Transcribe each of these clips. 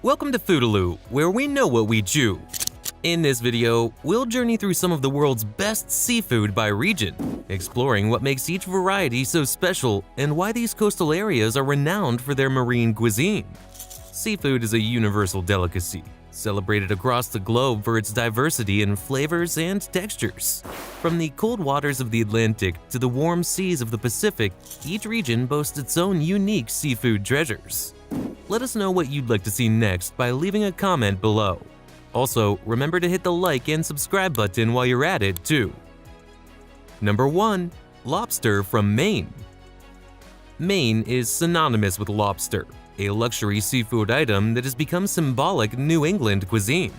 Welcome to FooDooLoo, where we know what we chew. In this video, we'll journey through some of the world's best seafood by region, exploring what makes each variety so special and why these coastal areas are renowned for their marine cuisine. Seafood is a universal delicacy, celebrated across the globe for its diversity in flavors and textures. From the cold waters of the Atlantic to the warm seas of the Pacific, each region boasts its own unique seafood treasures. Let us know what you'd like to see next by leaving a comment below. Also, remember to hit the like and subscribe button while you're at it too. Number 1. Lobster from Maine. Maine is synonymous with lobster, a luxury seafood item that has become symbolic New England cuisine.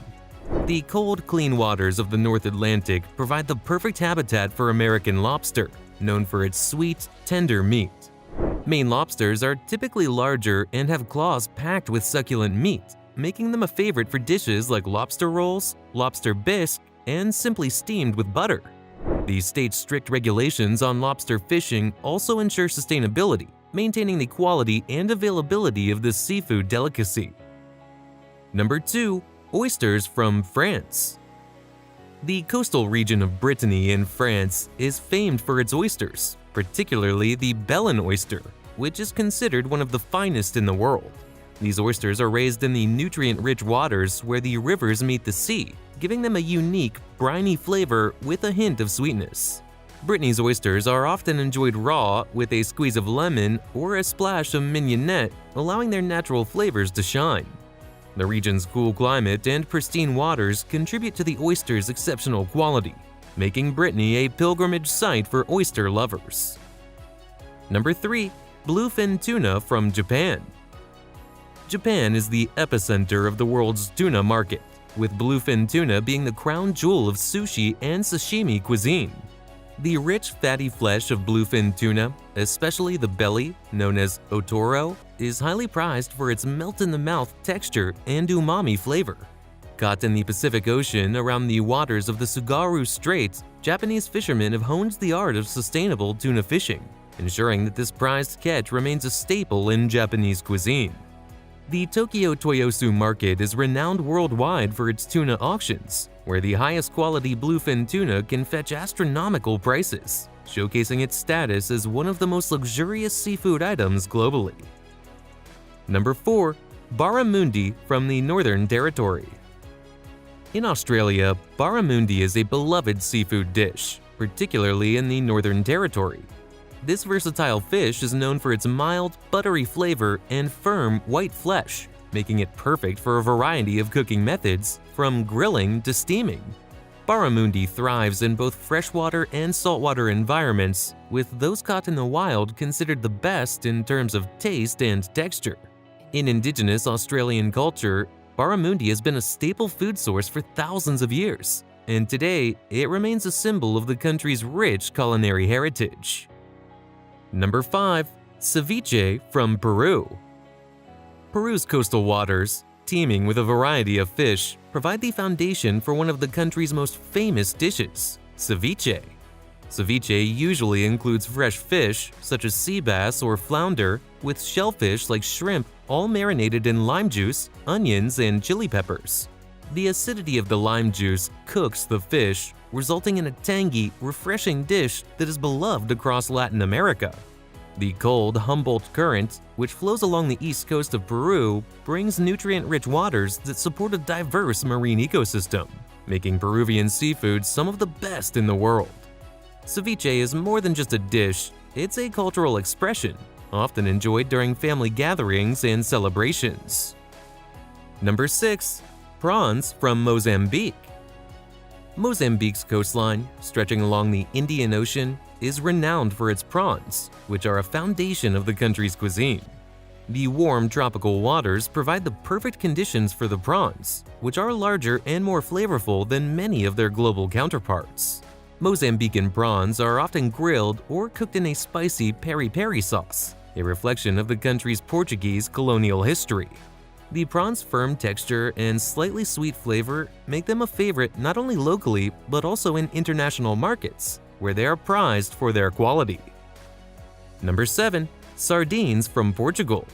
The cold, clean waters of the North Atlantic provide the perfect habitat for American lobster, known for its sweet, tender meat. Maine lobsters are typically larger and have claws packed with succulent meat, making them a favorite for dishes like lobster rolls, lobster bisque, and simply steamed with butter. The state's strict regulations on lobster fishing also ensure sustainability, maintaining the quality and availability of this seafood delicacy. Number 2. Oysters from France. The coastal region of Brittany in France is famed for its oysters, particularly the Belen oyster, which is considered one of the finest in the world. These oysters are raised in the nutrient-rich waters where the rivers meet the sea, giving them a unique, briny flavor with a hint of sweetness. Brittany's oysters are often enjoyed raw with a squeeze of lemon or a splash of mignonette, allowing their natural flavors to shine. The region's cool climate and pristine waters contribute to the oyster's exceptional quality, making Brittany a pilgrimage site for oyster lovers. Number 3. Bluefin Tuna from Japan. Japan is the epicenter of the world's tuna market, with bluefin tuna being the crown jewel of sushi and sashimi cuisine. The rich, fatty flesh of bluefin tuna, especially the belly, known as otoro, is highly prized for its melt-in-the-mouth texture and umami flavor. Caught in the Pacific Ocean around the waters of the Tsugaru Straits, Japanese fishermen have honed the art of sustainable tuna fishing, ensuring that this prized catch remains a staple in Japanese cuisine. The Tokyo Toyosu market is renowned worldwide for its tuna auctions, where the highest quality bluefin tuna can fetch astronomical prices, showcasing its status as one of the most luxurious seafood items globally. Number 4. Barramundi from the Northern Territory. In Australia, barramundi is a beloved seafood dish, particularly in the Northern Territory. This versatile fish is known for its mild, buttery flavor and firm, white flesh, making it perfect for a variety of cooking methods, from grilling to steaming. Barramundi thrives in both freshwater and saltwater environments, with those caught in the wild considered the best in terms of taste and texture. In indigenous Australian culture, barramundi has been a staple food source for thousands of years, and today it remains a symbol of the country's rich culinary heritage. Number 5. Ceviche from Peru. Peru's coastal waters, teeming with a variety of fish, provide the foundation for one of the country's most famous dishes, ceviche. Ceviche usually includes fresh fish, such as sea bass or flounder, with shellfish like shrimp, all marinated in lime juice, onions, and chili peppers. The acidity of the lime juice cooks the fish, resulting in a tangy, refreshing dish that is beloved across Latin America. The cold Humboldt Current, which flows along the east coast of Peru, brings nutrient-rich waters that support a diverse marine ecosystem, making Peruvian seafood some of the best in the world. Ceviche is more than just a dish, it's a cultural expression, often enjoyed during family gatherings and celebrations. Number 6. Prawns from Mozambique. Mozambique's coastline, stretching along the Indian Ocean, is renowned for its prawns, which are a foundation of the country's cuisine. The warm tropical waters provide the perfect conditions for the prawns, which are larger and more flavorful than many of their global counterparts. Mozambican prawns are often grilled or cooked in a spicy peri-peri sauce, a reflection of the country's Portuguese colonial history. The prawn's firm texture and slightly sweet flavor make them a favorite not only locally but also in international markets, where they are prized for their quality. Number 7. Sardines from Portugal.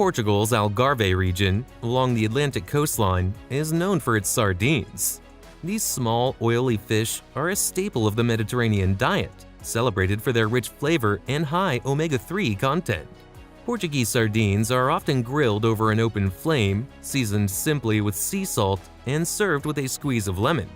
Portugal's Algarve region, along the Atlantic coastline, is known for its sardines. These small, oily fish are a staple of the Mediterranean diet, celebrated for their rich flavor and high omega-3 content. Portuguese sardines are often grilled over an open flame, seasoned simply with sea salt, and served with a squeeze of lemon.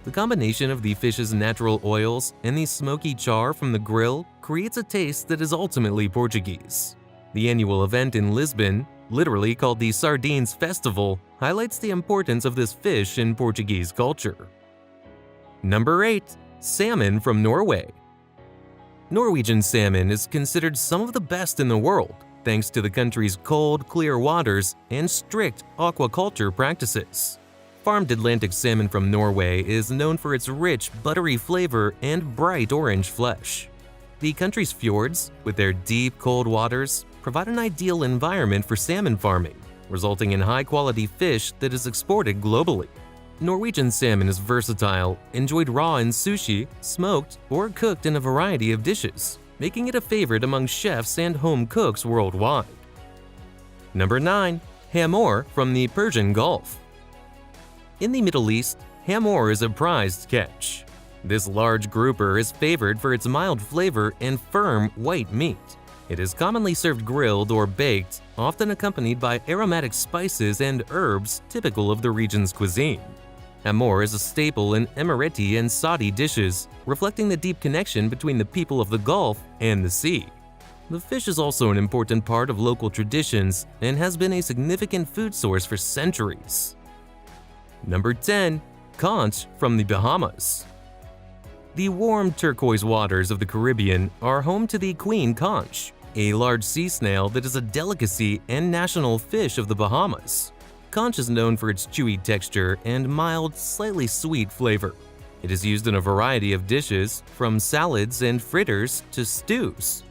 The combination of the fish's natural oils and the smoky char from the grill creates a taste that is ultimately Portuguese. The annual event in Lisbon, literally called the Sardines Festival, highlights the importance of this fish in Portuguese culture. Number 8. Salmon from Norway. Norwegian salmon is considered some of the best in the world, thanks to the country's cold, clear waters and strict aquaculture practices. Farmed Atlantic salmon from Norway is known for its rich, buttery flavor and bright orange flesh. The country's fjords, with their deep, cold waters, provide an ideal environment for salmon farming, resulting in high-quality fish that is exported globally. Norwegian salmon is versatile, enjoyed raw in sushi, smoked, or cooked in a variety of dishes, making it a favorite among chefs and home cooks worldwide. Number 9. Hamour from the Persian Gulf. In the Middle East, Hamour is a prized catch. This large grouper is favored for its mild flavor and firm, white meat. It is commonly served grilled or baked, often accompanied by aromatic spices and herbs typical of the region's cuisine. Hamour is a staple in Emirati and Saudi dishes, reflecting the deep connection between the people of the Gulf and the sea. The fish is also an important part of local traditions and has been a significant food source for centuries. Number 10. Conch from the Bahamas. The warm turquoise waters of the Caribbean are home to the queen conch, a large sea snail that is a delicacy and national fish of the Bahamas. Conch is known for its chewy texture and mild, slightly sweet flavor. It is used in a variety of dishes, from salads and fritters to stews.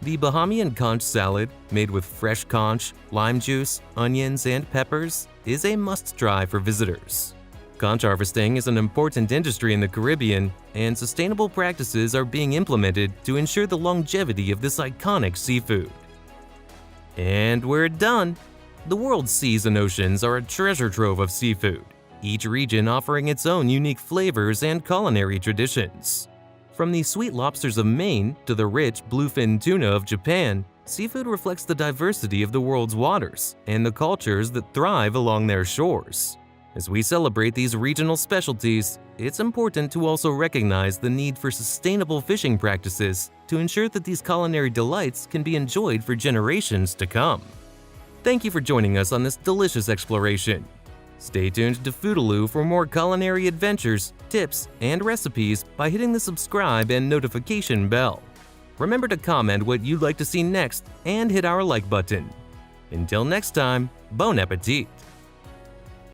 The Bahamian conch salad, made with fresh conch, lime juice, onions, and peppers, is a must-try for visitors. Conch harvesting is an important industry in the Caribbean, and sustainable practices are being implemented to ensure the longevity of this iconic seafood. And we're done! The world's seas and oceans are a treasure trove of seafood, each region offering its own unique flavors and culinary traditions. From the sweet lobsters of Maine to the rich bluefin tuna of Japan, seafood reflects the diversity of the world's waters and the cultures that thrive along their shores. As we celebrate these regional specialties, it's important to also recognize the need for sustainable fishing practices to ensure that these culinary delights can be enjoyed for generations to come. Thank you for joining us on this delicious exploration. Stay tuned to FooDooLoo for more culinary adventures, tips, and recipes by hitting the subscribe and notification bell. Remember to comment what you'd like to see next and hit our like button. Until next time, bon appetit!